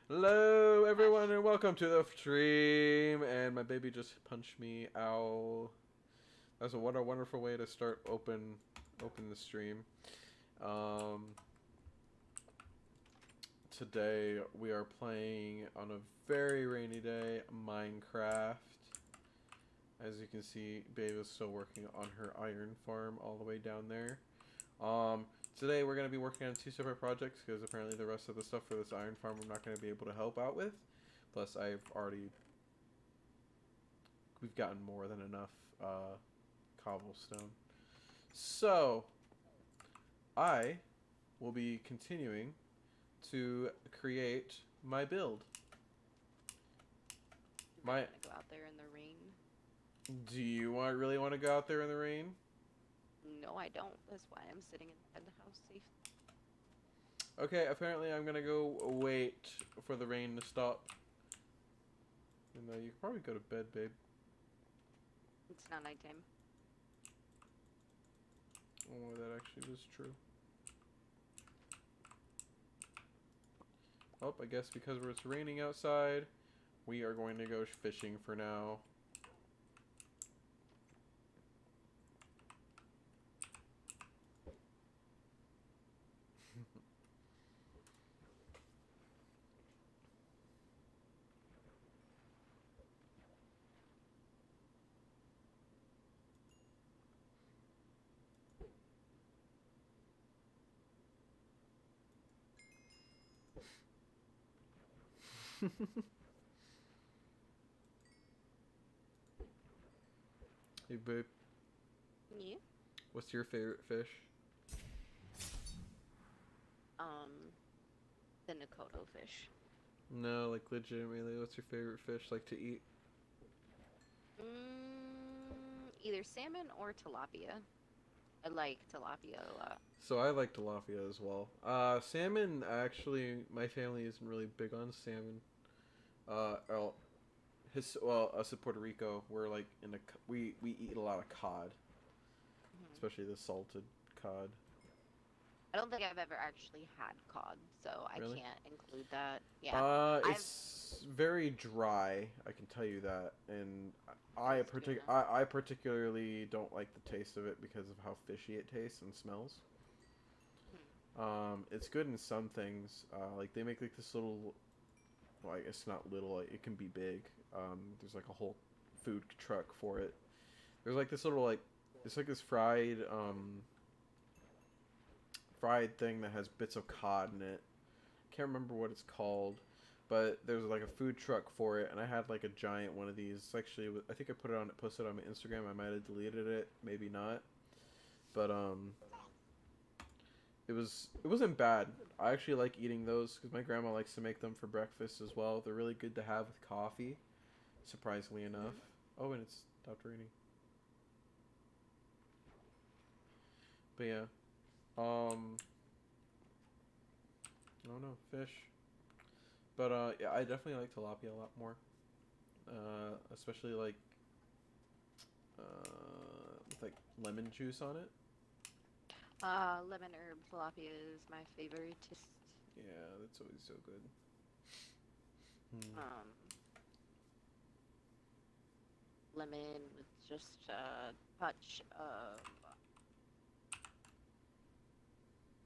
Hello, everyone, and welcome to the stream. And my baby just punched me. Ow! That's what a wonderful way to start open the stream. Um, Today we are playing on a very rainy day Minecraft. As you can see, Babe is still working on her iron farm all the way down there. Today we're going to be working on two separate projects because apparently the rest of the stuff for this iron farm I'm not going to be able to help out with. Plus we've gotten more than enough cobblestone. So, I will be continuing to create my build. I'm gonna go out there in the rain. Do you really want to go out there in the rain? No, I don't. That's why I'm sitting inside the house safe. Okay, apparently I'm gonna go wait for the rain to stop. And you can probably go to bed, babe. It's not nighttime. Oh, that actually is true. Oh, I guess because it's raining outside, we are going to go fishing for now. Hey, babe. Yeah. What's your favorite fish? The Nakoto fish. No, like legitimately, what's your favorite fish like to eat? Either salmon or tilapia. I like tilapia a lot. So I like tilapia as well. Salmon, actually, my family isn't really big on salmon. Well, us in Puerto Rico, we're like we eat a lot of cod, especially the salted cod. I don't think I've ever actually had cod, so I Really? can't include that. Yeah. I've It's very dry, I can tell you that, and That's good enough. I particularly don't like the taste of it because of how fishy it tastes and smells. It's good in some things. Like they make like this little, well, I guess not little. Like, it can be big. There's like a whole food truck for it. There's like this little like, it's like this fried thing that has bits of cod in it. Can't remember what it's called, but there's like a food truck for it, and I had like a giant one of these. Actually, I think I posted it on my Instagram. I might have deleted it, maybe not, but it wasn't bad. I actually like eating those because my grandma likes to make them for breakfast as well. They're really good to have with coffee, surprisingly enough. Oh, and it's stopped raining. But yeah, I don't know, fish. But yeah, I definitely like tilapia a lot more. Especially like with like lemon juice on it. Lemon herb tilapia is my favorite. Yeah, that's always so good. Hmm. Um, Lemon with just a touch of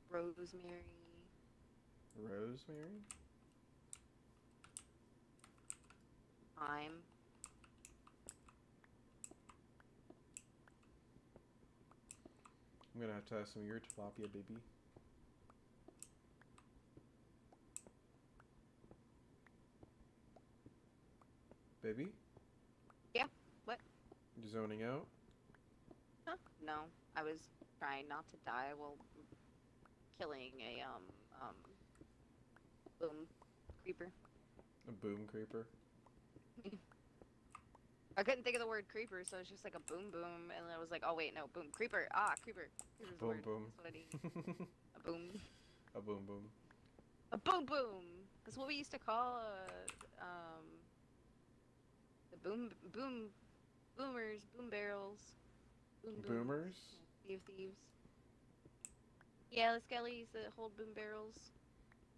rosemary. Rosemary? Thyme. I'm gonna have to have some of your tilapia, baby. Baby? Yeah. What? You zoning out? Huh? No, I was trying not to die while killing a boom creeper. A boom creeper? I couldn't think of the word creeper, so it's just like a boom boom, and then I was like, oh wait, no, boom creeper. Ah, creeper. Creeper's the Boom word. boom. That's what I need. A boom. A boom boom. A boom boom. That's what we used to call the boomers, boom barrels, boom booms. Boomers? Yeah, Sea of Thieves. Yeah, the skellies that hold boom barrels.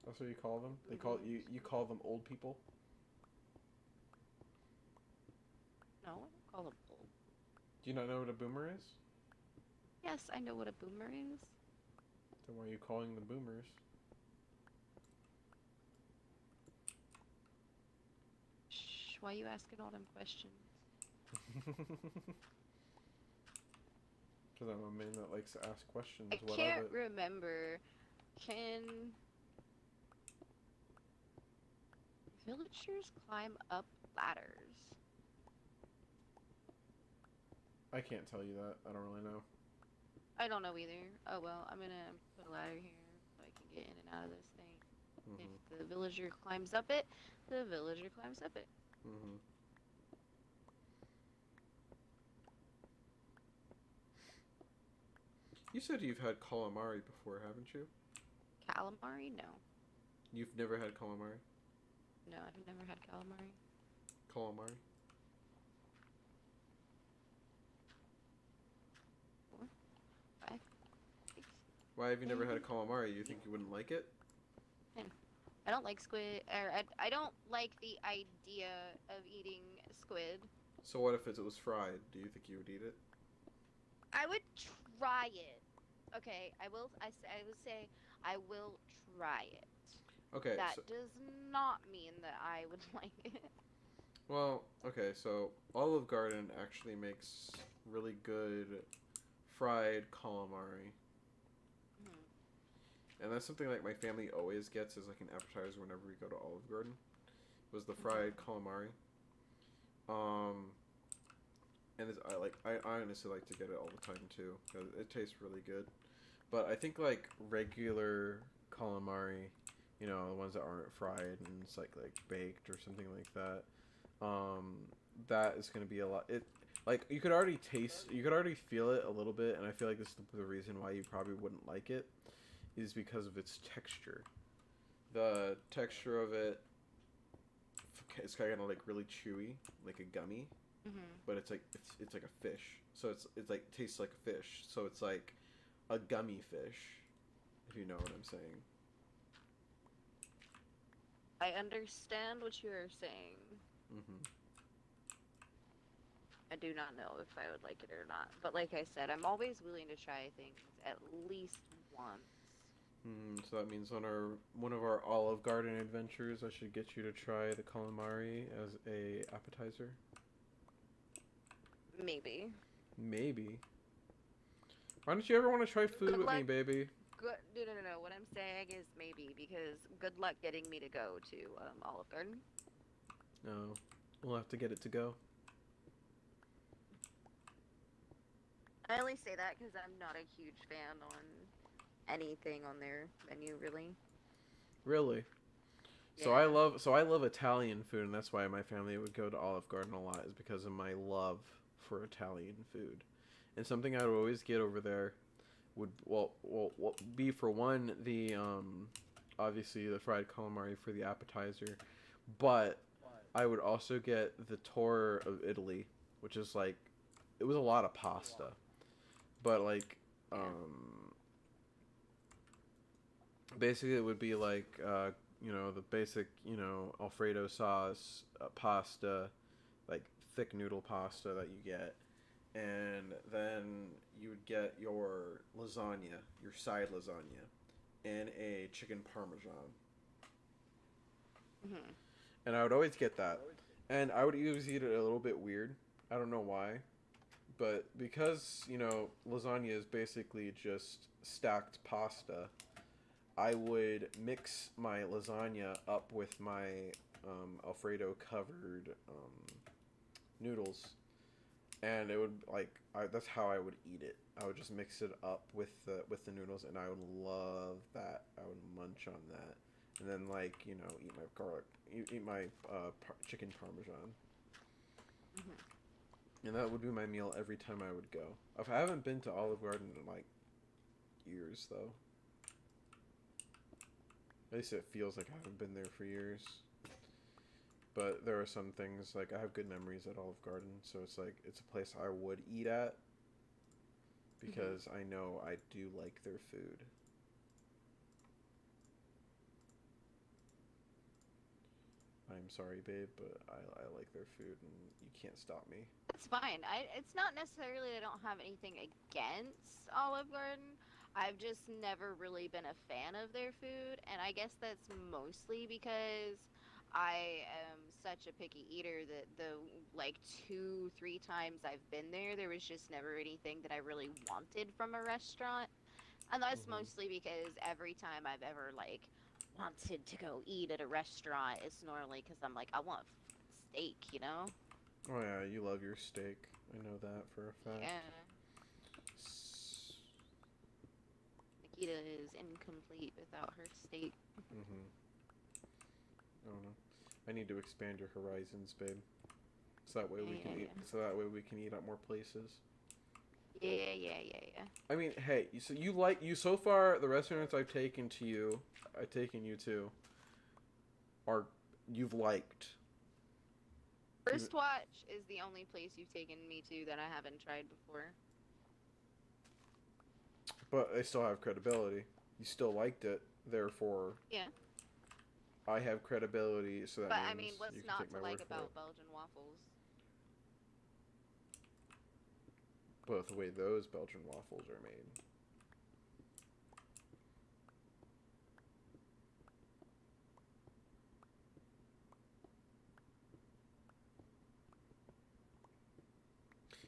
That's what you call them? They call Mm-hmm. you you call them old people? No, I don't call them old. Do you not know what a boomer is? Yes, I know what a boomer is. Then why are you calling them boomers? Shh, why you asking all them questions? Because I'm a man that likes to ask questions. I What of can't it? remember. Can villagers climb up ladders? I can't tell you that. I don't really know. I don't know either. Oh well, I'm gonna put a ladder here so I can get in and out of this thing. Mhm. If the villager climbs up it, the villager climbs up it. Mhm. You said you've had calamari before, haven't you? Calamari? No. You've never had calamari? No, I've never had calamari. Calamari? 4, 5, 6, Why have you never had 7, calamari? You 8, think you wouldn't like it? 10. I don't like squid, or I don't like the idea of eating squid. So what if it was fried? Do you think you would eat it? I would try it. Okay, I will say I will try it. Okay, That so does not mean that I would like it. so Olive Garden actually makes really good fried calamari. Mhm. And that's something like my family always gets as like an appetizer whenever we go to Olive Garden. Was the Mhm. fried calamari. Um, and I honestly like to get it all the time too because it tastes really good. But I think like regular calamari, the ones that aren't fried and it's like baked or something like that. Um, that is going to be a lot. It like you could already feel it a little bit, and I feel like this is the reason why you probably wouldn't like it is because of its texture. The texture of it, it's kind of like really chewy, like a gummy, Mhm. but it's like a fish. So it's like tastes like a fish. So it's like a gummy fish, if you know what I'm saying. I understand what you are saying. Hmm. I do not know if I would like it or not. But like I said, I'm always willing to try things at least once. So that means on our one of our Olive Garden adventures, I should get you to try the calamari as a appetizer. Maybe. Maybe. Why don't you ever want to try food Good with me, luck. baby? Good. No. What I'm saying is maybe because good luck getting me to go to Olive Garden. No, we'll have to get it to go. I only say that because I'm not a huge fan on anything on their menu, really. Really? Yeah. So I love Italian food, and that's why my family would go to Olive Garden a lot is because of my love for Italian food. And something I would always get over there would be for one the obviously the fried calamari for the appetizer, but I would also get the tour of Italy, which is like it was a lot of pasta, but like Yeah. basically it would be like the basic Alfredo sauce pasta, like thick noodle pasta that you get, and then you would get your lasagna, your side lasagna, and a chicken parmesan. Mhm. And I would always get that. And I would always eat it a little bit weird. I don't know why. But because, lasagna is basically just stacked pasta, I would mix my lasagna up with my Alfredo covered noodles. And it would that's how I would eat it. I would just mix it up with the noodles, and I would love that. I would munch on that, and then eat my garlic, eat my chicken parmesan, Mhm. and that would be my meal every time I would go. If I haven't been to Olive Garden in like years though, at least it feels like I haven't been there for years. But there are some things like I have good memories at Olive Garden, so it's like it's a place I would eat at Mhm. because I know I do like their food. I'm sorry, babe, but I like their food, and you can't stop me. It's fine. It's not necessarily I don't have anything against Olive Garden. I've just never really been a fan of their food, and I guess that's mostly because I am such a picky eater that the like 2, 3 times I've been there, there was just never anything that I really wanted from a restaurant. And that's Hmm. mostly because every time I've ever like wanted to go eat at a restaurant, it's normally because I'm like, I want steak, you know? Oh yeah, you love your steak. I know that for a fact. Yeah. S- Nikita is incomplete without her steak. mhm. I don't know. I need to expand your horizons, babe. So that way we can eat. Yeah. So that way we can eat at more places. Yeah. I mean, hey, so you like you so far the restaurants I've taken you to, are you've liked. First Watch is the only place you've taken me to that I haven't tried before. But they still have credibility. You still liked it, therefore Yeah. I have credibility, so that But I means mean, what's you can not take to my like word for it. about Belgian waffles? But the way those Belgian waffles are made.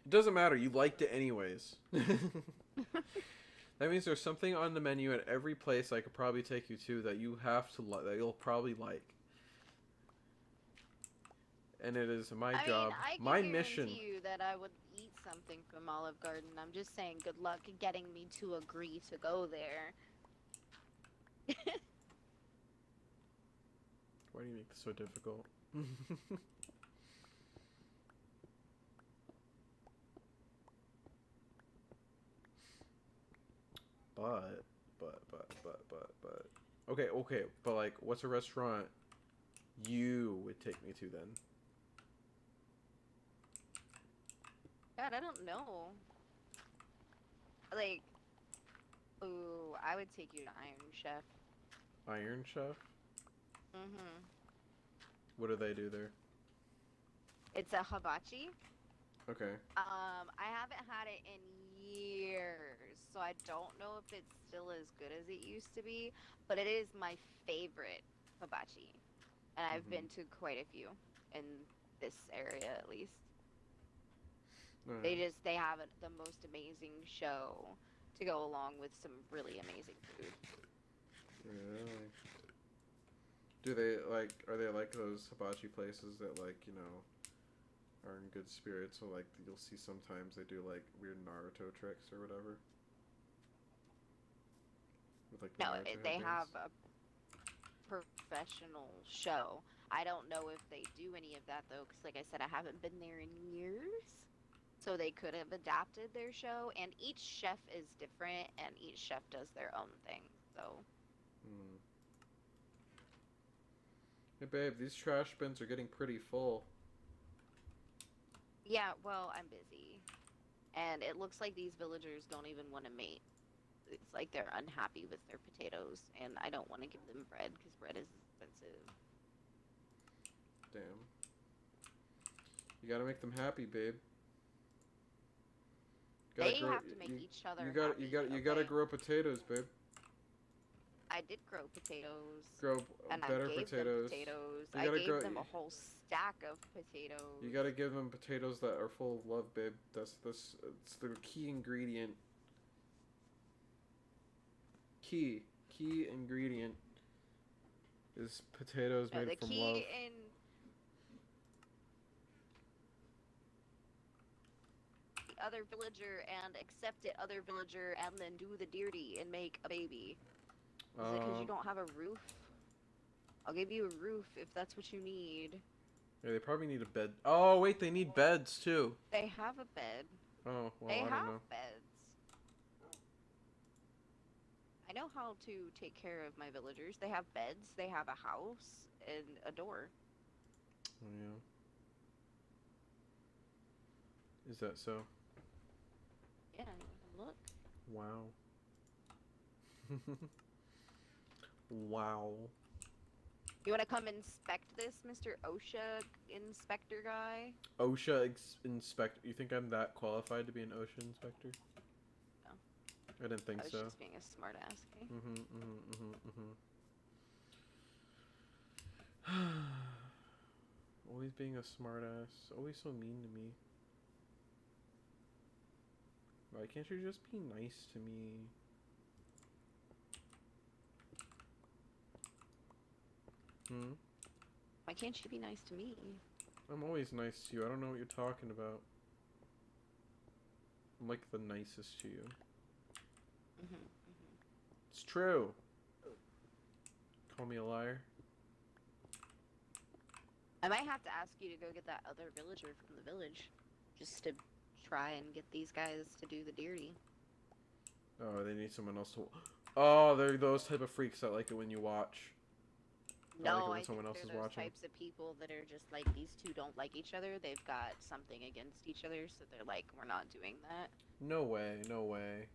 It doesn't matter. You liked it anyways. That means there's something on the menu at every place I could probably take you to that you have to that you'll probably like. And it is my job, I my can mission. guarantee you that I would eat something from Olive Garden. I'm just saying, good luck getting me to agree to go there. Why do you make this so difficult? But. Okay, but like, what's a restaurant you would take me to then? God, I don't know. Like, ooh, I would take you to Iron Chef. Iron Chef? Mm-hmm. What do they do there? It's a hibachi. Okay. I haven't had it in years, so I don't know if it's still as good as it used to be, but it is my favorite hibachi. And I've Mhm. been to quite a few in this area at least. Alright. They have the most amazing show to go along with some really amazing food. Really? Do they like? Are they like those hibachi places that are in good spirits? So like you'll see sometimes they do like weird Naruto tricks or whatever. With like the No, Naruto they have headbands. a professional show. I don't know if they do any of that though, because like I said, I haven't been there in years. So they could have adapted their show, and each chef is different, and each chef does their own thing. So Hmm. Hey babe, these trash bins are getting pretty full. yeah, well, I'm busy, and it looks like these villagers don't even want to mate. It's like they're unhappy with their potatoes, and I don't want to give them bread because bread is expensive. Damn. You gotta make them happy, babe. They have to make each other You happy. gotta Okay, grow potatoes, babe. I did grow potatoes, Grow and I better gave them potatoes. potatoes. You I gotta gave grow. them a whole stack of You potatoes. gotta give them potatoes that are full of love, babe. It's the key ingredient. Key ingredient is potatoes No, made the from love. key in the other villager and accept it other villager and then do the dirty and make a baby. Is it because you Um, don't have a roof? I'll give you a roof if that's what you need. yeah, they probably need a bed. Oh wait, they need beds too. They have a bed. Oh well, They I don't have know. beds. I know how to take care of my villagers. They have beds, they have a house, and a door. Oh, yeah. Is that so? Yeah, you can look. Wow. Wow. You want to come inspect this, Mr. OSHA inspector guy? OSHA inspector. You think I'm that qualified to be an OSHA inspector? No. I didn't think I was so. just being a smartass. Always being a smartass. Always so mean to me. Why can't you just be nice to me? Why can't you be nice to me? I'm always nice to you. I don't know what you're talking about. I'm like the nicest to you. It's true. Call me a liar. I might have to ask you to go get that other villager from the village, just to try and get these guys to do the dirty. Oh, they need someone else to. Oh, they're those type of freaks that like it when you watch. No, like I think they're those types of people that are just like, these two don't like each other. They've got something against each other, so they're like, we're not doing that. No way, no way.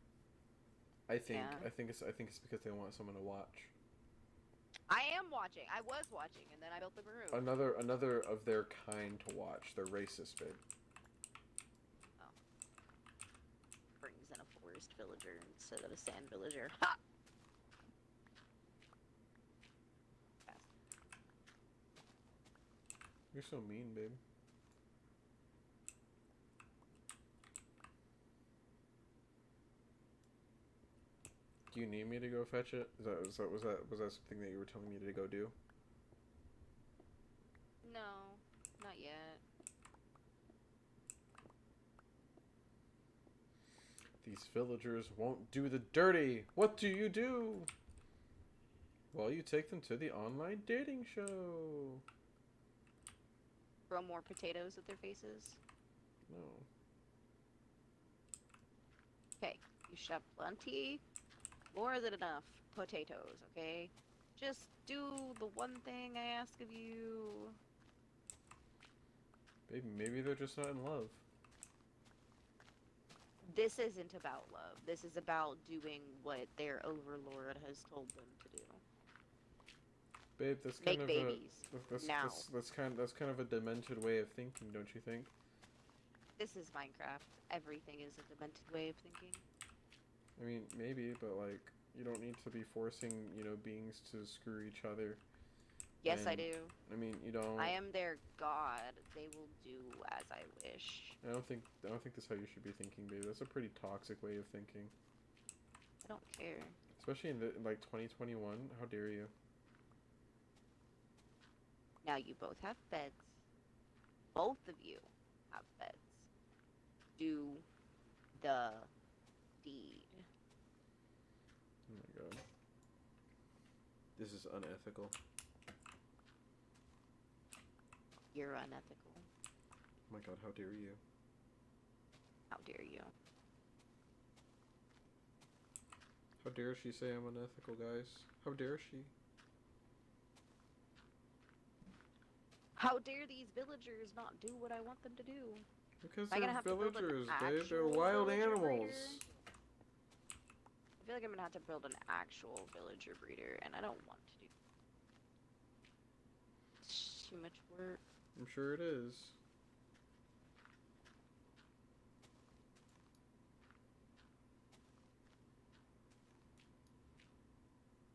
I think it's because they want someone to watch. I am watching. I was watching, and then I built the room. Another of their kind to watch. They're racist, babe. Oh. Brings in a forest villager instead of a sand villager. Ha! You're so mean, babe. Do you need me to go fetch it? Was that something that you were telling me to go do? No, not yet. These villagers won't do the dirty. What do you do? Well, you take them to the online dating show. Throw more potatoes at their faces? No. Okay, you should have plenty. More than enough potatoes, okay? Just do the one thing I ask of you. Baby, maybe they're just not in love. This isn't about love. This is about doing what their overlord has told them to do. Babe, that's kind of that's kind of a demented way of thinking, don't you think? This is Minecraft. Everything is a demented way of thinking. I mean, maybe, but like, you don't need to be forcing, beings to screw each other. Yes, I do. I mean, you don't. I am their god. They will do as I wish. I don't think that's how you should be thinking, babe. That's a pretty toxic way of thinking. I don't care. Especially in like 2021. How dare you? Now you both have beds. Both of you have beds. Do the deed. Oh my god. This is unethical. You're unethical. Oh my god, how dare you? How dare you? How dare she say I'm unethical, guys? How dare she? How dare these villagers not do what I want them to do? Because they're villagers, babe. They're wild animals. I feel like I'm gonna have to build an actual villager breeder, and I don't want to do. It's too much work. I'm sure it is.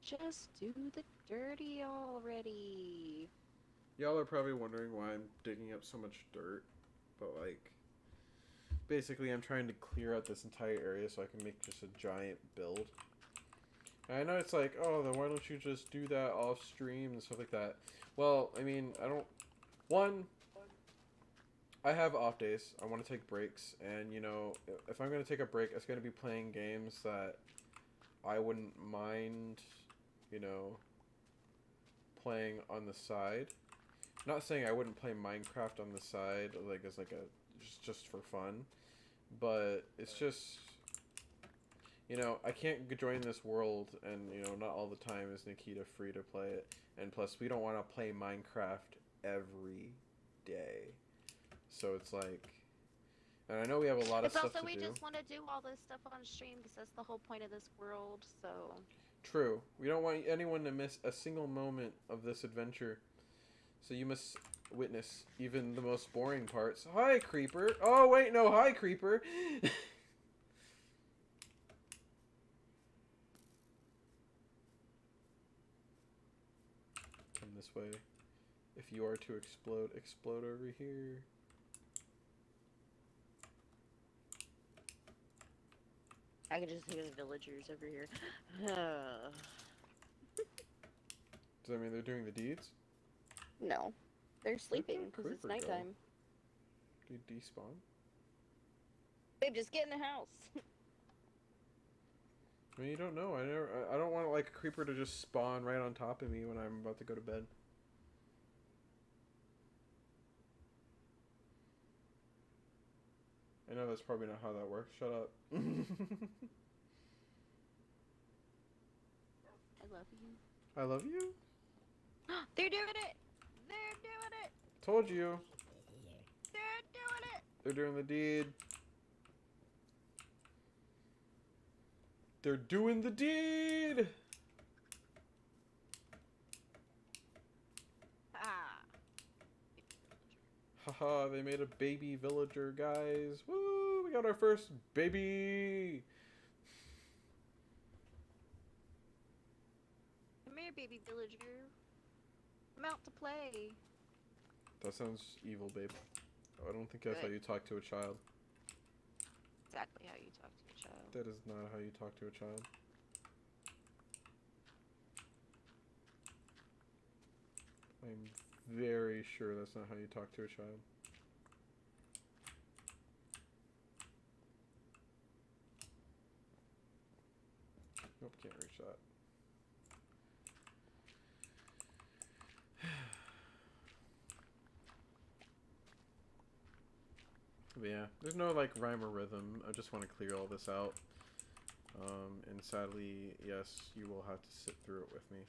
Just do the dirty already. Y'all are probably wondering why I'm digging up so much dirt, but like, basically I'm trying to clear out this entire area so I can make just a giant build. And I know it's like, oh, then why don't you just do that off stream and stuff like that? Well, I mean, I have off days. I want to take breaks, and if I'm going to take a break, it's going to be playing games that I wouldn't mind, playing on the side. Not saying I wouldn't play Minecraft on the side, like as like a just for fun, but it's just, I can't join this world, and not all the time is Nikita free to play it, and plus we don't want to play Minecraft every day, so it's like, and I know we have a lot of stuff to do. It's also we just want to do all this stuff on stream because that's the whole point of this world. So True. We don't want anyone to miss a single moment of this adventure. So you must witness even the most boring parts. Hi, Creeper. Oh, wait, no. Hi, Creeper. Come this way. If you are to explode, explode over here. I can just hear the villagers over here. Does that mean they're doing the deeds? No. They're sleeping Where'd that because it's creeper go? nighttime. Did he despawn? Babe, just get in the house. I mean, you don't know. I don't want like a creeper to just spawn right on top of me when I'm about to go to bed. I know that's probably not how that works. Shut up. I love you. I love you. They're doing it! They're doing it! Told you. They're doing it! They're doing the deed. They're doing the deed! Ah. Haha, they made a baby villager, guys. Woo! We got our first baby! Come here, baby villager. I'm out to play. That sounds evil, babe. I don't think that's how you talk to a child. Exactly how you talk to a child. That is not how you talk to a child. I'm very sure that's not how you talk to a child. Nope, can't reach that. But yeah, there's no like rhyme or rhythm. I just want to clear all this out. And sadly, yes, you will have to sit through it with me.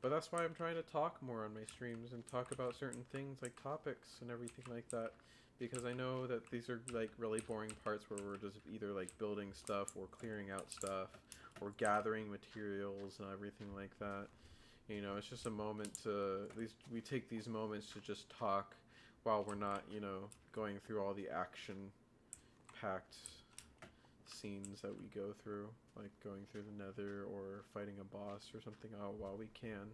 But that's why I'm trying to talk more on my streams and talk about certain things like topics and everything like that. Because I know that these are like really boring parts where we're just either like building stuff or clearing out stuff or gathering materials and everything like that. You know, it's just a moment to, at least we take these moments to just talk while we're not, you know, going through all the action-packed scenes that we go through, like going through the nether or fighting a boss or something out while we can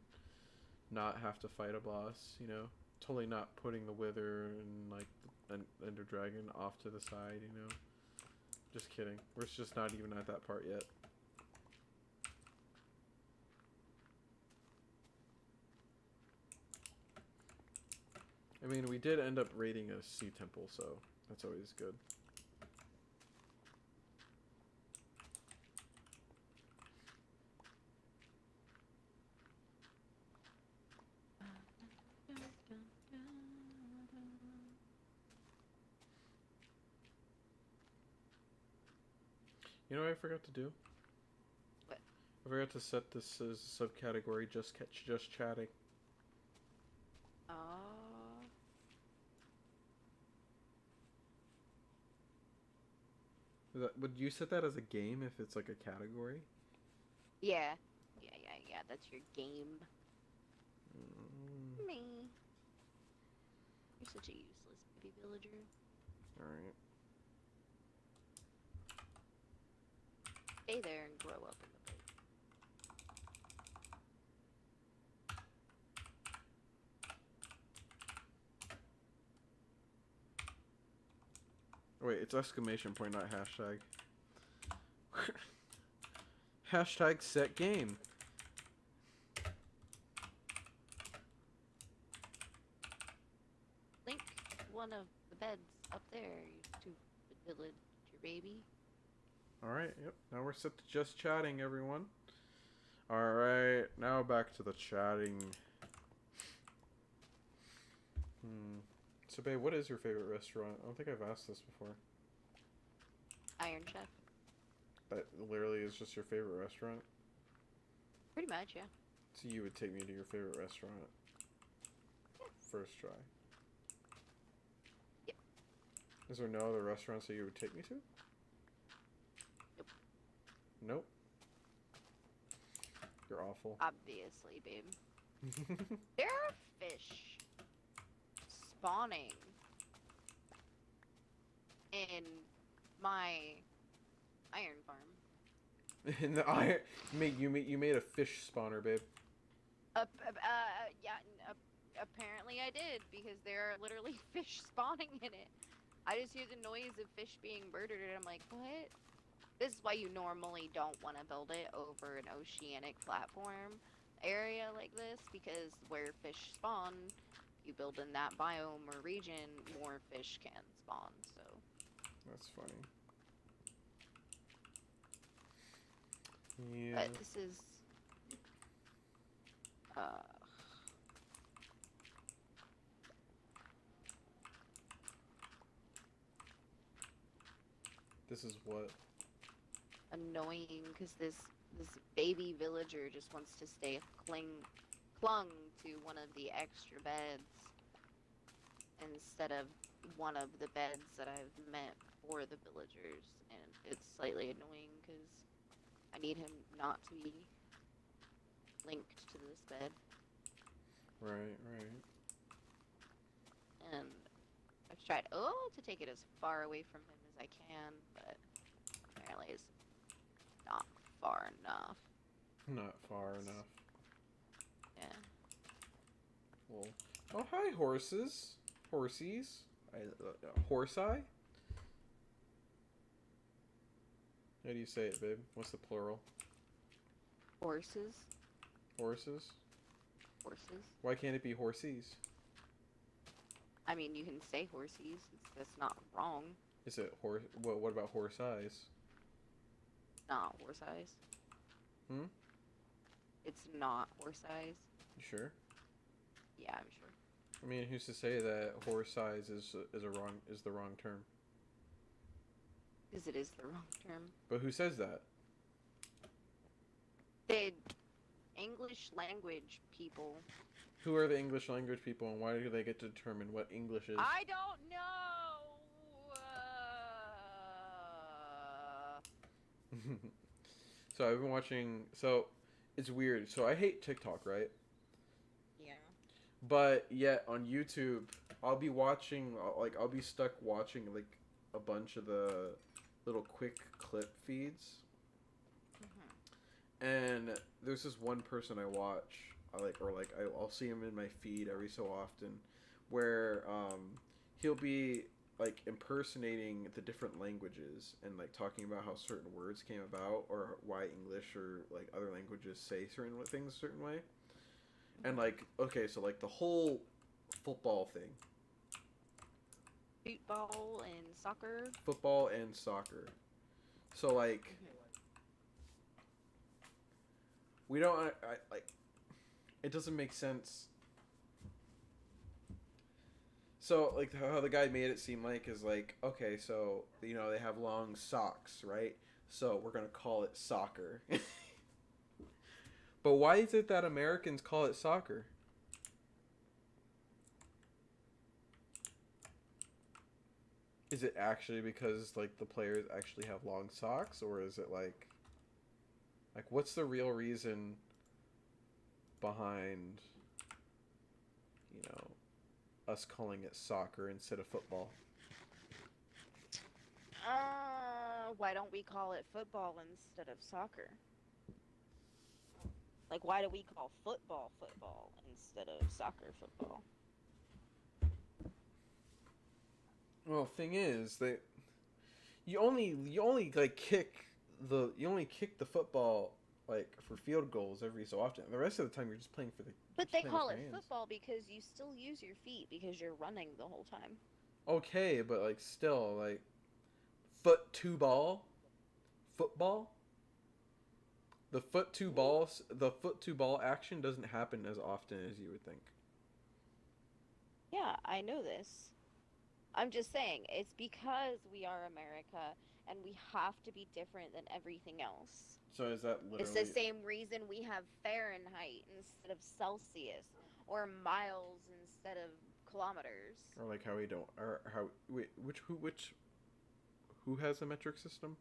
not have to fight a boss, you know, totally not putting the wither and like an ender dragon off to the side, you know, just kidding, we're just not even at that part yet. I mean, we did end up raiding a sea temple, so that's always good. You know what I forgot to do? What? I forgot to set this as a subcategory, just chatting. Oh. Would you set that as a game if it's like a category? Yeah. Yeah. That's your game. Me. You're such a useless baby villager. Alright. Stay there and grow up in the boat. Wait, it's exclamation point, not hashtag. Hashtag set game. Link one of the beds up there, you stupid villager baby. Alright, yep. Now we're set to just chatting, everyone. Alright, now back to the chatting. So, babe, what is your favorite restaurant? I don't think I've asked this before. Iron Chef. That literally is just your favorite restaurant? Pretty much, yeah. So you would take me to your favorite restaurant? First try. Yep. Is there no other restaurants that you would take me to? Nope. Nope? awful. Obviously, babe. There are fish spawning in my iron farm. In the iron, you made a fish spawner, babe. Yeah, apparently I did, because there are literally fish spawning in it. I just hear the noise of fish being murdered, and I'm like, what? This is why you normally don't want to build it over an oceanic platform area like this, because where fish spawn, you build in that biome or region, more fish can spawn, so. That's funny. Yeah. But this is, This is what? annoying, because this baby villager just wants to stay clung to one of the extra beds instead of one of the beds that I've meant for the villagers, and it's slightly annoying because I need him not to be linked to this bed. Right. And I've tried to take it as far away from him as I can, but apparently it's not far enough. Not far enough. Yeah. Well, oh hi horses, horsies, horse eye. How do you say it, babe? What's the plural? Horses. Horses. Horses. Why can't it be horsies? I mean, you can say horsies. That's not wrong. Is it horse? What about horse eyes? Not horse eyes. Hmm. It's not horse eyes. You sure? Yeah, I'm sure. I mean, who's to say that horse eyes is the wrong term? Because it is the wrong term. But who says that? The English language people. Who are the English language people, and why do they get to determine what English is? I don't know. So I've been watching. So it's weird. So I hate TikTok, right? Yeah. But yet on YouTube, I'll be watching. I'll be stuck watching like a bunch of the little quick clip feeds. And there's this one person I watch, I'll see him in my feed every so often, where he'll be like impersonating the different languages and like talking about how certain words came about or why English or like other languages say certain things a certain way. And like, okay, so like the whole football thing. Football and soccer. Football and soccer. So like. We don't, I it doesn't make sense. So, like, how the guy made it seem like is like, okay, so, you know, they have long socks, right? So, we're going to call it soccer. But why is it that Americans call it soccer? Is it actually because, like, the players actually have long socks? Or is it, like, what's the real reason behind, you know, us calling it soccer instead of football? Why don't we call it football instead of soccer? Like, why do we call football football instead of soccer football? Well, thing is that you only like kick the football like for field goals every so often. The rest of the time you're just playing for the. But they call it football because you still use your feet because you're running the whole time. Okay, but like still like football. The foot to ball action doesn't happen as often as you would think. Yeah, I know this. I'm just saying, it's because we are America and we have to be different than everything else. So is that literally... It's the same reason we have Fahrenheit instead of Celsius, or miles instead of kilometers. Or like how we don't... Or how... Wait, who has a metric system?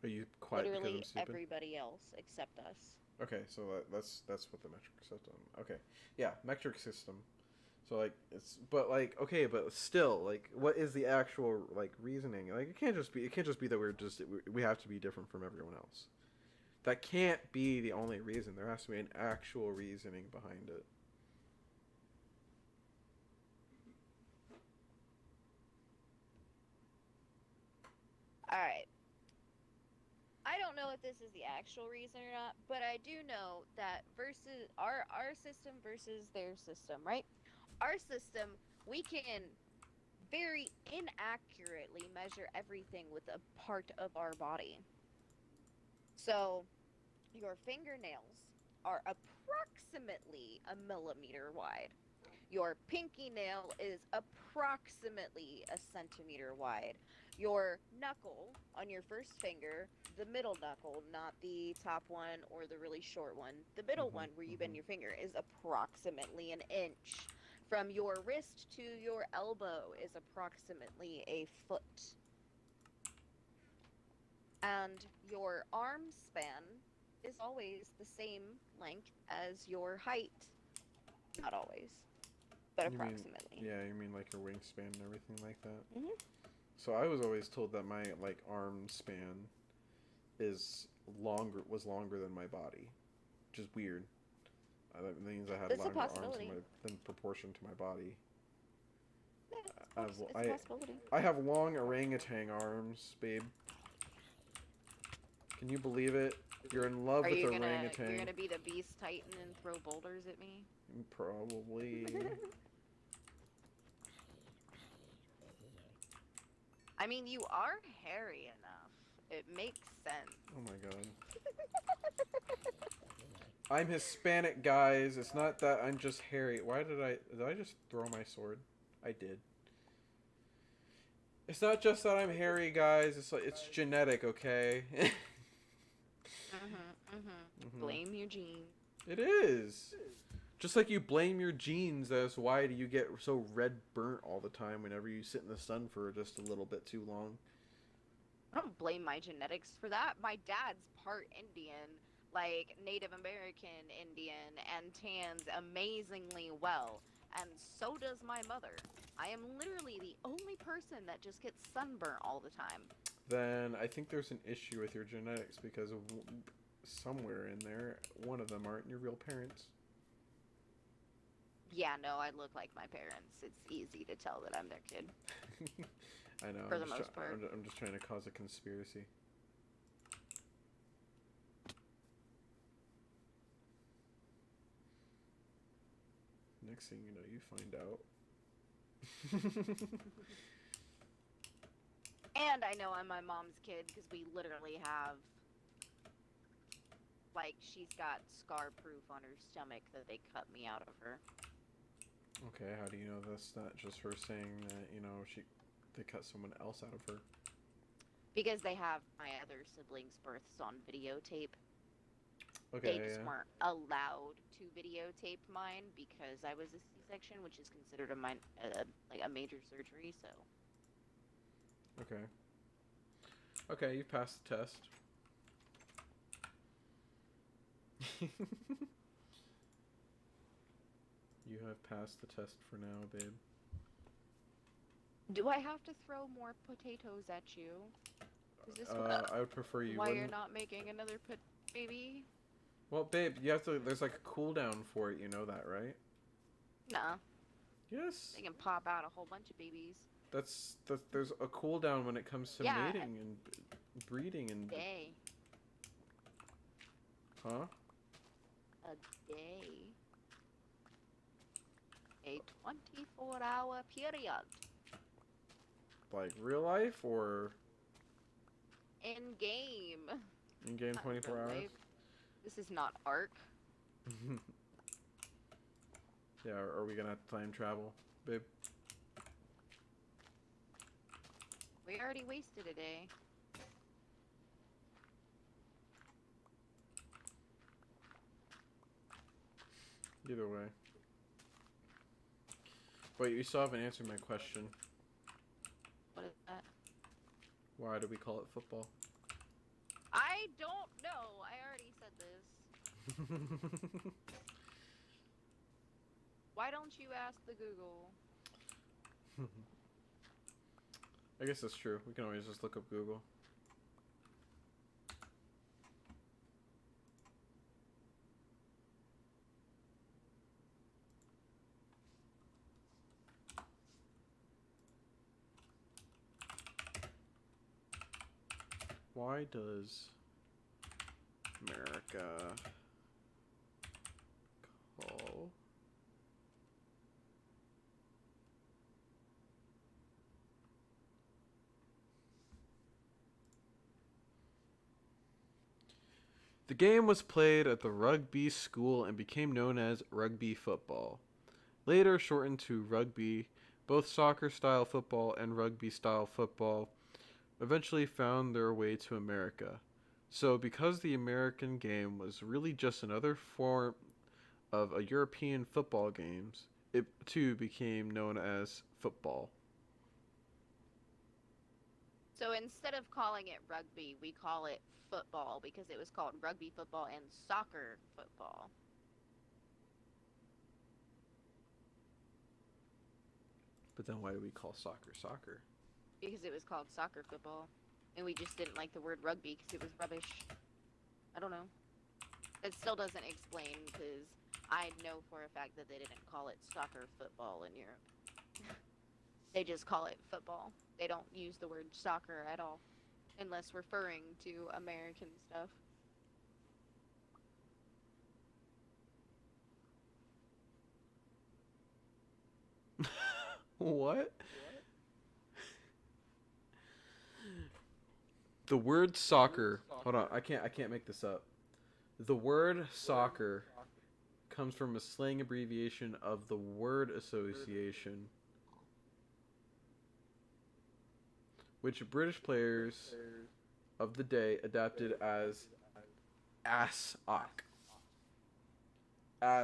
Are you quiet because Literally I'm stupid? everybody else except us. Okay, so that's what the metric system. Okay, yeah, metric system. So like but like okay, but still like what is the actual like reasoning? Like it can't just be that we have to be different from everyone else. That can't be the only reason. There has to be an actual reasoning behind it. All right. I don't know if this is the actual reason or not, but I do know that versus our system versus their system, right? Our system, we can very inaccurately measure everything with a part of our body. So, your fingernails are approximately a millimeter wide. Your pinky nail is approximately a centimeter wide. Your knuckle on your first finger, the middle knuckle, not the top one or the really short one, the middle Mm-hmm, one where you bend mm-hmm. your finger is approximately an inch. From your wrist to your elbow is approximately a foot. And your arm span is always the same length as your height. Not always, but You mean approximately. yeah, you mean like your wingspan and everything like that. Hmm. So I was always told that my like arm span is longer than my body, which is weird. That means I had It's a longer arms possibility. than proportion to my body. Yeah, I have it's a possibility. I have long orangutan arms, babe. Can you believe it? You're in love Are with you're orangutan. gonna be the beast titan and throw boulders at me? Probably. I mean, you are hairy enough. It makes sense. Oh my god. I'm Hispanic, guys. It's not that I'm just hairy. Did I just throw my sword? I did. It's not just that I'm hairy, guys. It's genetic, okay? hmm Blame Eugene. It is. Just like you blame your genes as why do you get so red burnt all the time whenever you sit in the sun for just a little bit too long. I don't blame my genetics for that. My dad's part Indian, like Native American Indian, and tans amazingly well. And so does my mother. I am literally the only person that just gets sunburnt all the time. Then I think there's an issue with your genetics because of somewhere in there, one of them aren't your real parents. Yeah, no, I look like my parents. It's easy to tell that I'm their kid, I know. for the most part. I'm just trying to cause a conspiracy. Next thing you know, you find out. And I know I'm my mom's kid because we literally have, like, she's got scar proof on her stomach that they cut me out of her. Okay, how do you know that's not just her saying that, they cut someone else out of her? Because they have my other siblings' births on videotape. They Okay, just yeah. weren't allowed to videotape mine because I was a C-section, which is considered like a major surgery. So Okay. Okay, you passed the test. You have passed the test for now, babe. do I have to throw more potatoes at you? Is this I would prefer you why you're wouldn't. not making another baby? Well, babe, you have to. There's like a cooldown for it. You know that, right? Nah, Yes. they can pop out a whole bunch of babies. There's a cooldown when it comes to Yeah, mating and breeding and. a day, Huh? a day, a 24-hour period. Like real life or In game. in game Not 24 real hours? life. This is not Ark. Yeah, are we gonna time travel, babe? We already wasted a day. Either way. Wait, you still haven't answered my question. What is that? Why do we call it football? I don't know. I already said this. Why don't you ask the Google? I guess that's true. We can always just look up Google. Why does America call the game was played at the rugby school and became known as rugby football. Later shortened to rugby, both soccer-style football and rugby-style football eventually found their way to America. So, because the American game was really just another form of a European football games, it too became known as football. So instead of calling it rugby, we call it football because it was called rugby football and soccer football. But then why do we call soccer soccer? Because it was called soccer football. And we just didn't like the word rugby because it was rubbish. I don't know. It still doesn't explain because I know for a fact that they didn't call it soccer football in Europe. They just call it football. They don't use the word soccer at all, unless referring to American stuff. What? The word soccer. Hold on, I can't make this up. The word soccer comes from a slang abbreviation of the word association, which British players of the day adapted as as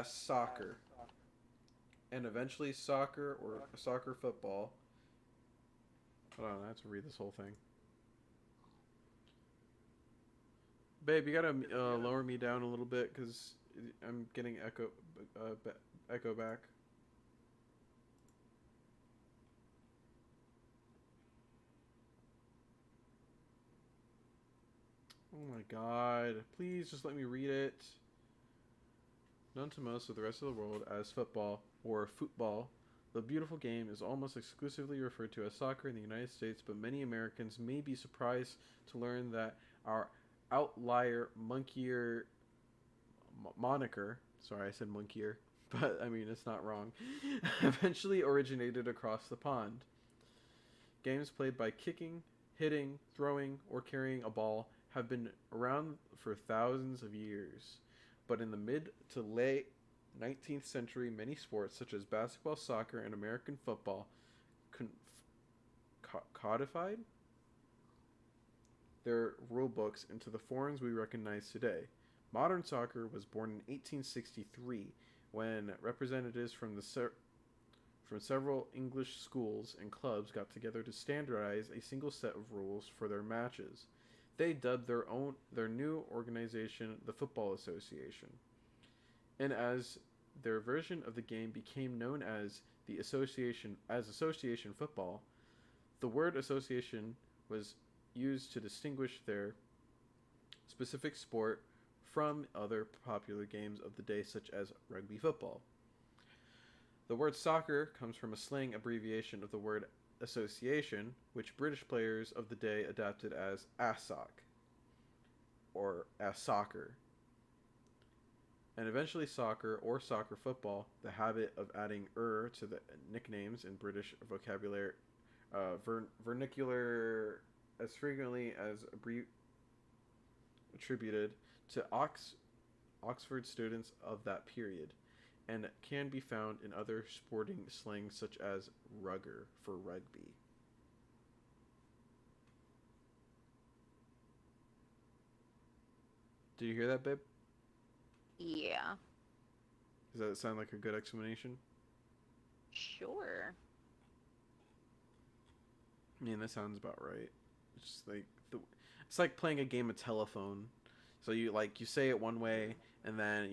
soccer, and eventually soccer or soccer football. Hold on, I have to read this whole thing. Babe, you gotta lower me down a little bit because I'm getting echo back. Oh my god! Please just let me read it. Known to most of the rest of the world as football or football, the beautiful game is almost exclusively referred to as soccer in the United States, but many Americans may be surprised to learn that our outlier monkeyer moniker, sorry I said monkeyer, but I mean it's not wrong, eventually originated across the pond. Games played by kicking, hitting, throwing, or carrying a ball have been around for thousands of years, but in the mid to late 19th century, many sports such as basketball, soccer, and American football codified their rule books into the forms we recognize today. Modern soccer was born in 1863 when representatives from several English schools and clubs got together to standardize a single set of rules for their matches. They dubbed their new organization the Football Association. And as their version of the game became known as association football, the word association was used to distinguish their specific sport from other popular games of the day such as rugby football. The word soccer comes from a slang abbreviation of the word association, which British players of the day adapted as ASOC or as soccer. And eventually soccer or soccer football, the habit of adding to the nicknames in British vocabulary, vernacular as frequently as attributed to Oxford students of that period, and can be found in other sporting slang such as rugger for rugby. Did you hear that, babe? Yeah. Does that sound like a good explanation? Sure. I mean, that sounds about right. It's just like it's like playing a game of telephone. So you say it one way, and then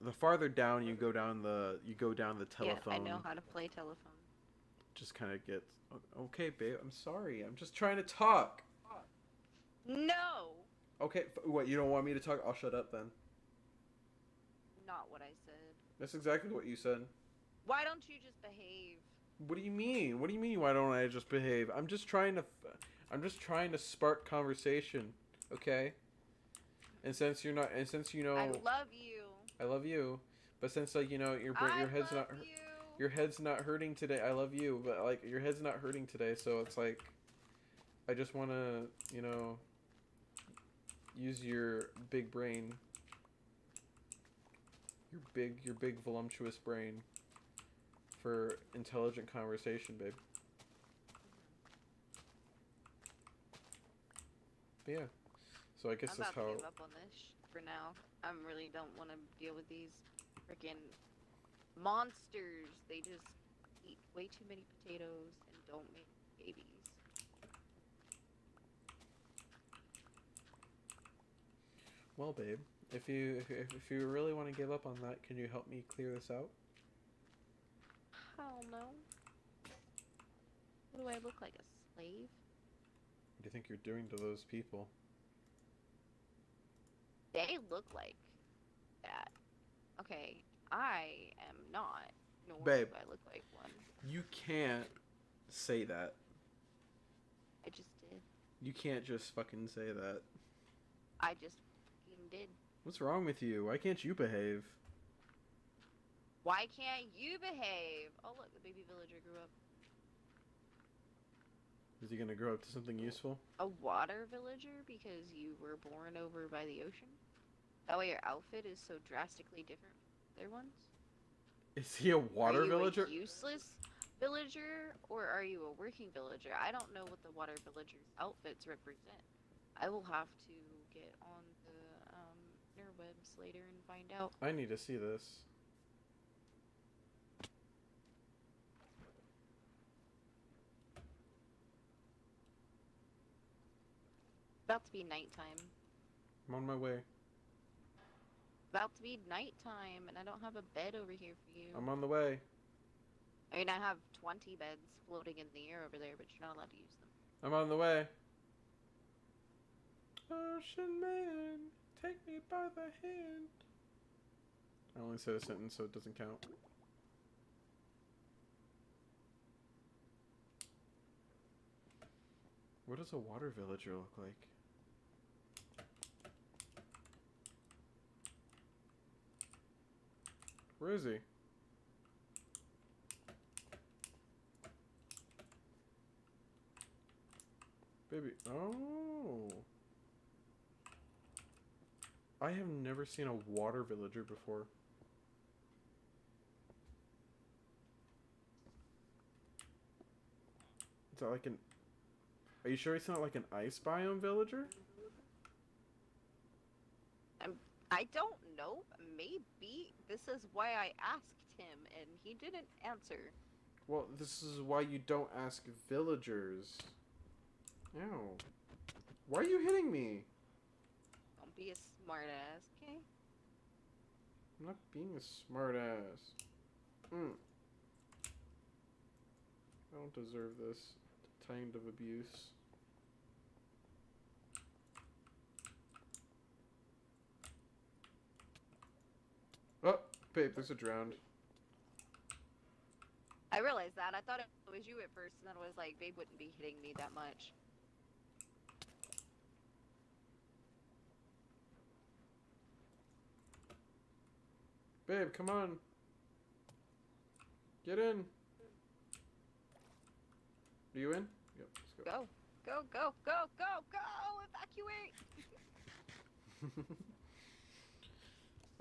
the farther down you go down the Yeah, telephone. I know how to play telephone. Just kind of gets okay, babe. I'm sorry. I'm just trying to talk. No! Okay, what, you don't want me to talk? I'll shut up then. Not what I said. That's exactly what you said. Why don't you just behave? What do you mean? What do you mean? Why don't I just behave? I'm just trying to spark conversation, okay? And since you're not, and since I love you. I love you, but since your head's not you. your head's not hurting today. I love you, but like your head's not hurting today, so it's like I just want to, use your big brain. Your big voluptuous brain for intelligent conversation, babe. But yeah. So I guess that's how. I'm about to give up on this for now. I really don't want to deal with these freaking monsters. They just eat way too many potatoes and don't make babies. Well, babe, if you really want to give up on that, can you help me clear this out? Hell no. What do I look like, a slave? What do you think you're doing to those people? They look like that. Okay, I am not. Nor Babe, do I look like one. You can't say that. I just did. You can't just fucking say that. I just fucking did. What's wrong with you? Why can't you behave? Why can't you behave? Oh look, the baby villager grew up. Is he gonna grow up to something useful? A water villager because you were born over by the ocean? That way your outfit is so drastically different from other ones? Is he a water villager? Are you a useless villager or are you a working villager? I don't know what the water villager's outfits represent. I will have to get on the interwebs later and find out. I need to see this. About to be nighttime. I'm on my way. About to be nighttime, and I don't have a bed over here for you. I'm on the way. I mean, I have 20 beds floating in the air over there, but you're not allowed to use them. I'm on the way. Ocean man, take me by the hand. I only said a sentence, so it doesn't count. What does a water villager look like? Where is he? Baby, oh. I have never seen a water villager before. Is that like an... Are you sure it's not like an ice biome villager? I don't know. Maybe this is why I asked him and he didn't answer. Well, this is why you don't ask villagers. Ow. Why are you hitting me? Don't be a smartass, okay? I'm not being a smartass. I don't deserve this kind of abuse. Oh, babe, there's a drowned. I realized that. I thought it was you at first, and then I was like, babe wouldn't be hitting me that much. Babe, come on. Get in. Are you in? Yep, let's go. Go. Go, go, go, go, go! Evacuate!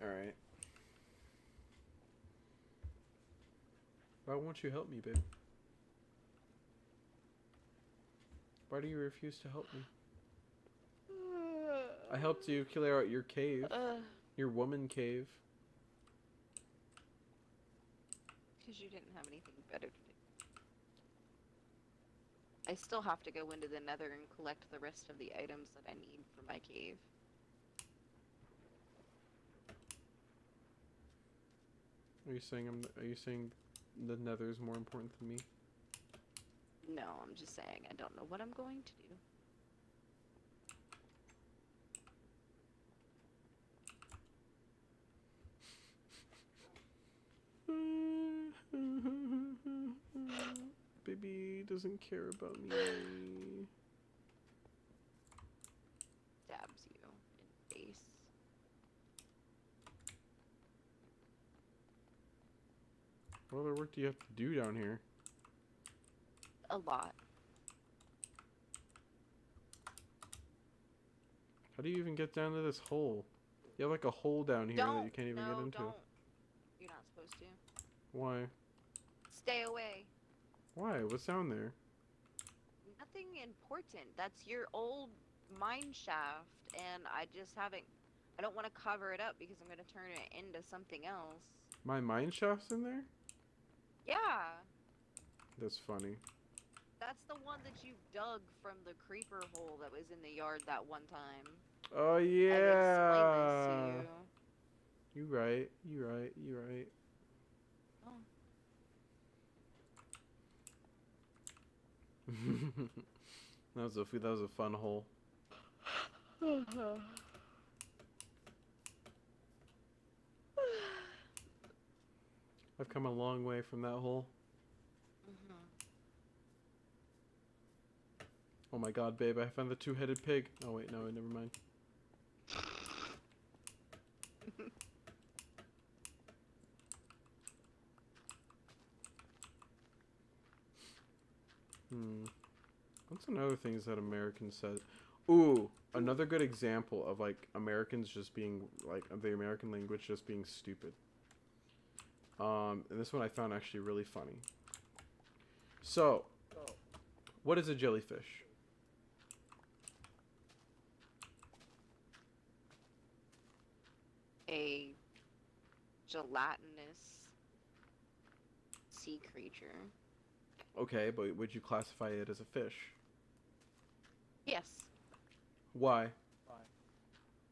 Alright. Why won't you help me, babe? Why do you refuse to help me? I helped you clear out your cave. Your woman cave. Because you didn't have anything better to do. I still have to go into the nether and collect the rest of the items that I need for my cave. Are you saying the nether is more important than me? No, I'm just saying I don't know what I'm going to do. Baby doesn't care about me. Stabs you in the face. What other work do you have to do down here? A lot. How do you even get down to this hole? You have like a hole down here that you can't even get into. Don't. You're not supposed to. Why? Stay away. Why? What's down there? Nothing important. That's your old mine shaft, and I just haven't. I don't want to cover it up because I'm going to turn it into something else. My mine shaft's in there? Yeah. That's funny. That's the one that you dug from the creeper hole that was in the yard that one time. Oh I've yeah. explained this to you. You right. You right. You right. Oh. That was a fun hole. I've come a long way from that hole. Oh my god, babe, I found the two-headed pig. Oh wait, no, never mind. What's another thing that Americans said? Ooh, another good example of like Americans just being like the American language just being stupid. And this one I found actually really funny. So, what is a jellyfish? A gelatinous sea creature. Okay, but would you classify it as a fish? Yes. Why?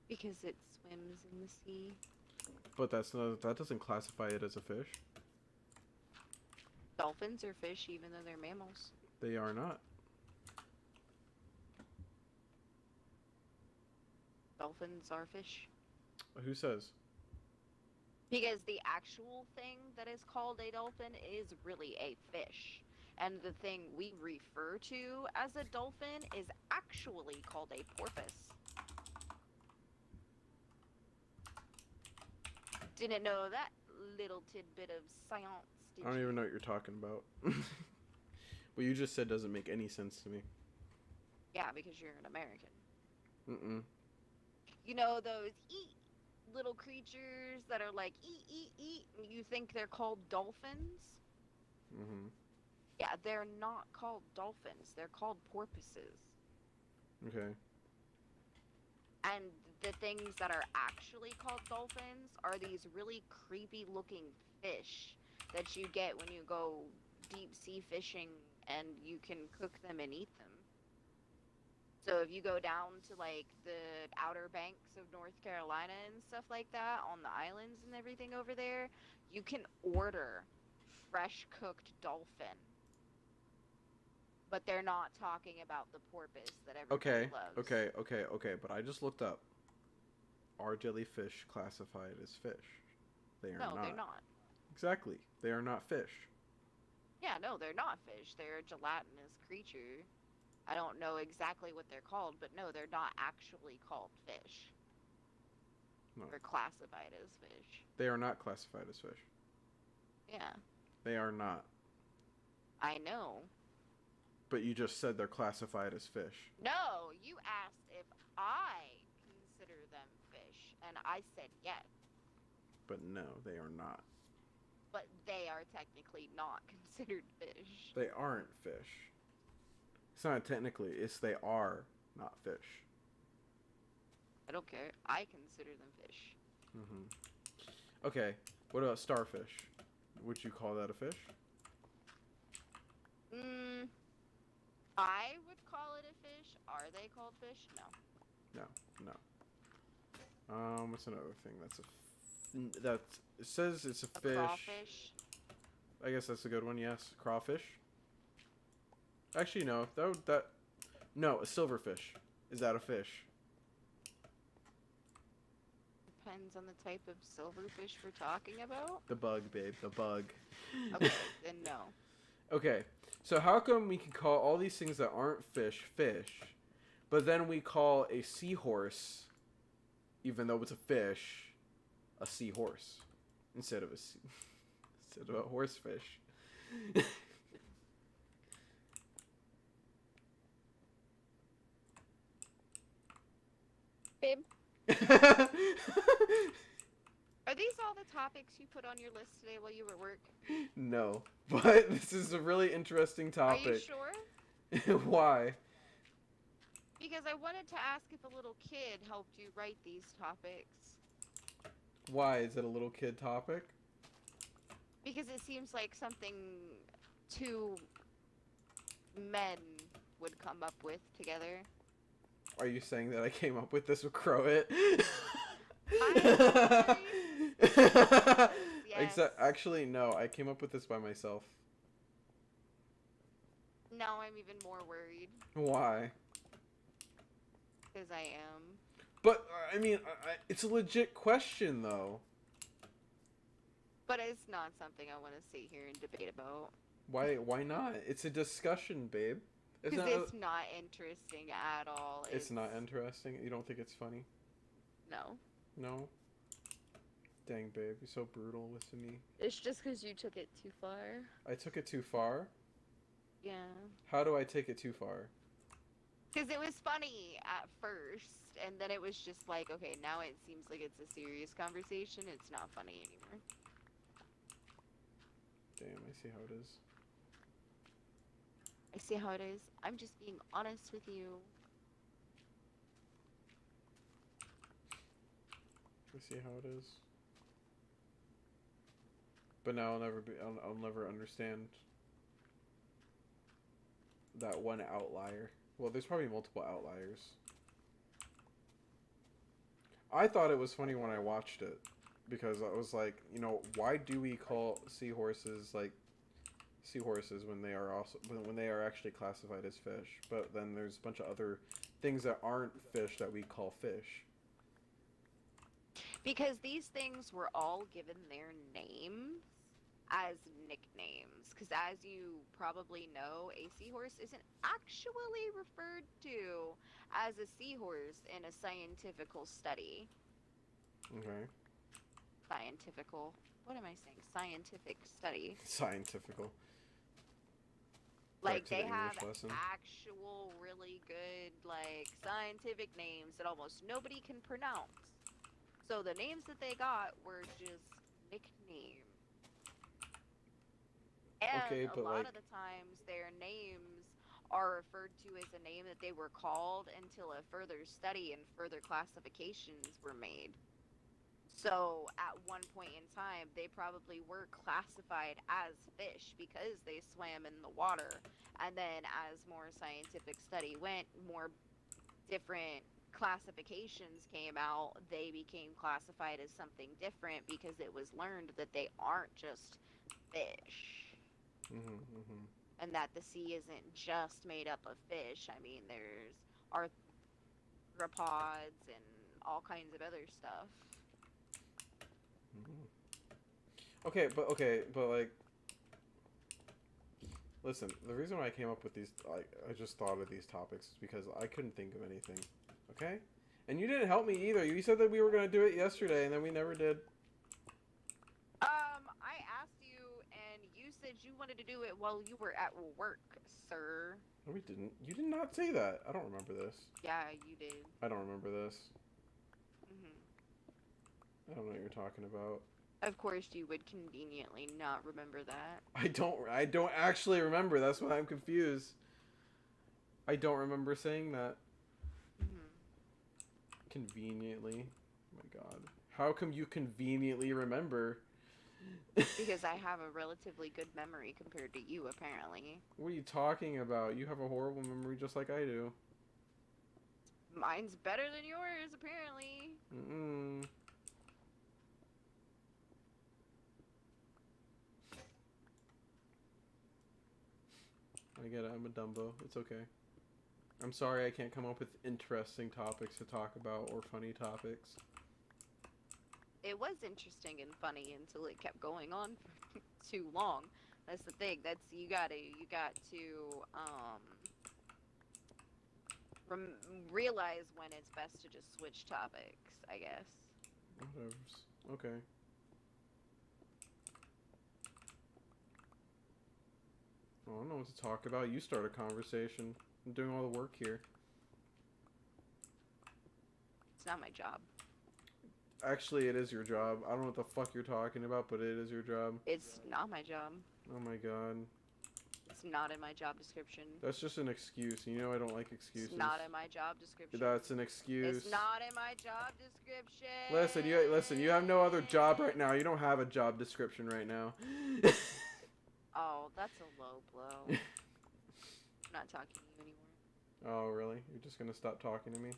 Because it swims in the sea. But that doesn't classify it as a fish. Dolphins are fish even though they're mammals. They are not. Dolphins are fish. Who says? Because the actual thing that is called a dolphin is really a fish. And the thing we refer to as a dolphin is actually called a porpoise. Didn't know that little tidbit of science, did I don't you? even know what you're talking about. What you just said doesn't make any sense to me. Yeah, because you're an American. Mm-mm. You know those little creatures that are like eat, and you think they're called dolphins? Mm-hmm. Yeah, they're not called dolphins. They're called porpoises. Okay. And the things that are actually called dolphins are these really creepy looking fish that you get when you go deep sea fishing and you can cook them and eat them. So if you go down to like the outer banks of North Carolina and stuff like that on the islands and everything over there, you can order fresh cooked dolphin. But they're not talking about the porpoise that everybody loves. Okay, but I just looked up. Are jellyfish classified as fish? They are not. No, they're not. Exactly. They are not fish. Yeah, no, they're not fish. They're a gelatinous creature. I don't know exactly what they're called, but no, they're not actually called fish. No. They're classified as fish. They are not classified as fish. Yeah. They are not. I know. But you just said they're classified as fish. No, you asked if I consider them fish, and I said yes. But no, they are not. But they are technically not considered fish. They aren't fish. It's not technically, it's they are not fish. I don't care. I consider them fish. Mm-hmm. Okay, what about starfish? Would you call that a fish? I would call it a fish. Are they called fish? No. No, no. What's another thing? That it says it's a A fish. crawfish. I guess that's a good one. Yes, crawfish. Actually, no. No, a silverfish. Is that a fish? Depends on the type of silverfish we're talking about. The bug, babe. The bug. Okay, then no. Okay, so how come we can call all these things that aren't fish, fish, but then we call a seahorse, even though it's a fish, a seahorse instead of instead of a horsefish? Babe, are these all the topics you put on your list today while you were at work? No, but this is a really interesting topic. Are you sure? Why? Because I wanted to ask if a little kid helped you write these topics. Why? Is it a little kid topic? Because it seems like something two men would come up with together. Are you saying that I came up with this with Crowit? Yes. Actually, no. I came up with this by myself. Now I'm even more worried. Why? Because I am. But, I mean, it's a legit question, though. But it's not something I want to sit here and debate about. Why not? It's a discussion, babe. Because it's not interesting at all. It's not interesting? You don't think it's funny? No. No? Dang, babe. You're so brutal with me. It's just because you took it too far. I took it too far? Yeah. How do I take it too far? Because it was funny at first, and then it was just like, okay, now it seems like it's a serious conversation. It's not funny anymore. Damn, I see how it is. I see how it is. I'm just being honest with you. I see how it is. But now I'll never understand that one outlier. Well, there's probably multiple outliers. I thought it was funny when I watched it because I was like, you know, why do we call seahorses like seahorses when they are actually classified as fish? But then there's a bunch of other things that aren't fish that we call fish. Because these things were all given their names as nicknames. Because as you probably know, a seahorse isn't actually referred to as a seahorse in a scientifical study. Okay. Scientifical. What am I saying? Scientific study. Scientifical. Like, Back to they the have English lesson. actual really good, like, scientific names that almost nobody can pronounce. So the names that they got were just nicknames. And Okay, a but lot like, of the times their names are referred to as a name that they were called until a further study and further classifications were made. So at one point in time, they probably were classified as fish because they swam in the water. And then as more scientific study went, more different classifications came out, they became classified as something different because it was learned that they aren't just fish. And that the sea isn't just made up of fish. I mean, there's arthropods and all kinds of other stuff. Okay, but like, listen, the reason why I came up with these, I just thought of these topics is because I couldn't think of anything, okay? And you didn't help me either. You said that we were going to do it yesterday, and then we never did. I asked you, and you said you wanted to do it while you were at work, sir. No, we didn't. You did not say that. I don't remember this. Yeah, you did. I don't remember this. Mm-hmm. I don't know what you're talking about. Of course, you would conveniently not remember that. I don't actually remember. That's why I'm confused. I don't remember saying that. Mm-hmm. Conveniently. Oh my god. How come you conveniently remember? Because I have a relatively good memory compared to you, apparently. What are you talking about? You have a horrible memory just like I do. Mine's better than yours, apparently. Mm-mm. I get it. I'm a Dumbo. It's okay. I'm sorry I can't come up with interesting topics to talk about or funny topics. It was interesting and funny until it kept going on for too long. That's the thing. That's you got to rem- realize when it's best to just switch topics, I guess. Whatever. Okay. I don't know what to talk about. You start a conversation. I'm doing all the work here. It's not my job. Actually, it is your job. I don't know what the fuck you're talking about, but it is your job. It's not my job. Oh my god. It's not in my job description. That's just an excuse. You know I don't like excuses. It's not in my job description. That's an excuse. It's not in my job description. Listen, you have no other job right now. You don't have a job description right now. Oh, that's a low blow. I'm not talking to you anymore. Oh, really? You're just gonna stop talking to me?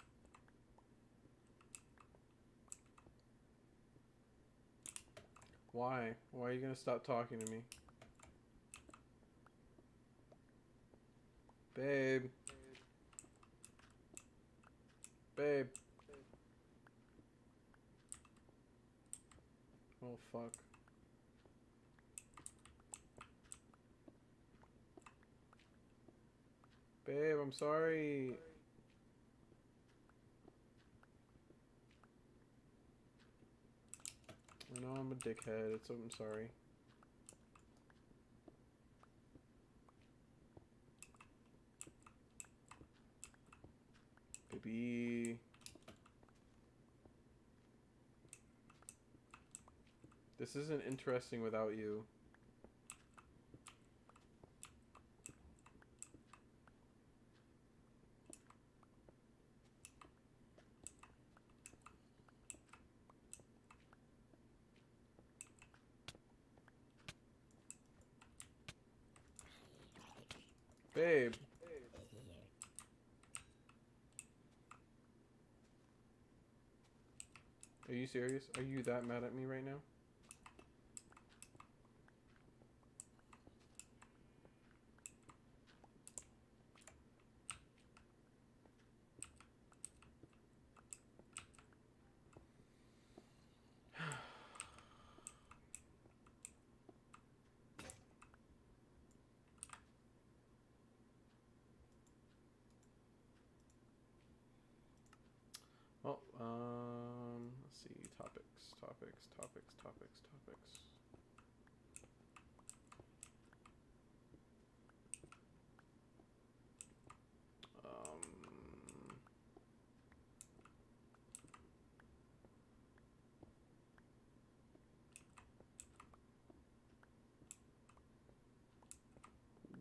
Why? Why are you gonna stop talking to me? Babe. Babe. Oh, fuck. Babe, I'm sorry. I know I'm a dickhead. I'm sorry. Baby. This isn't interesting without you. Babe. Are you serious? Are you that mad at me right now? Well, let's see. Topics. Um,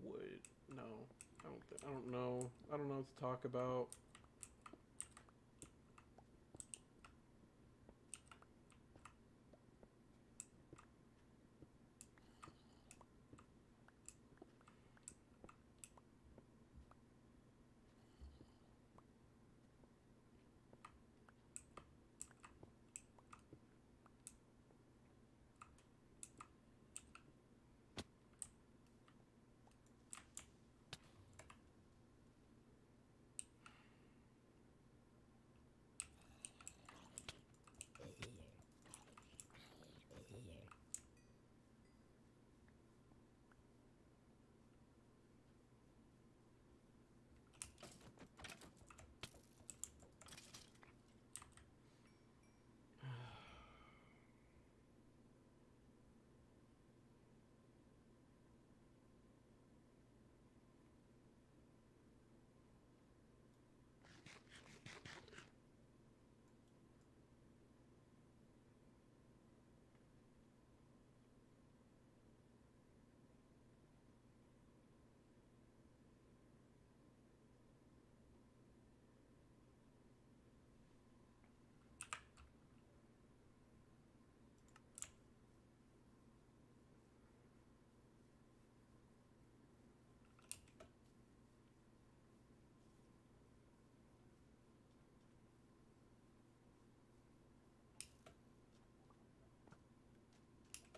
would no. I don't know. I don't know what to talk about.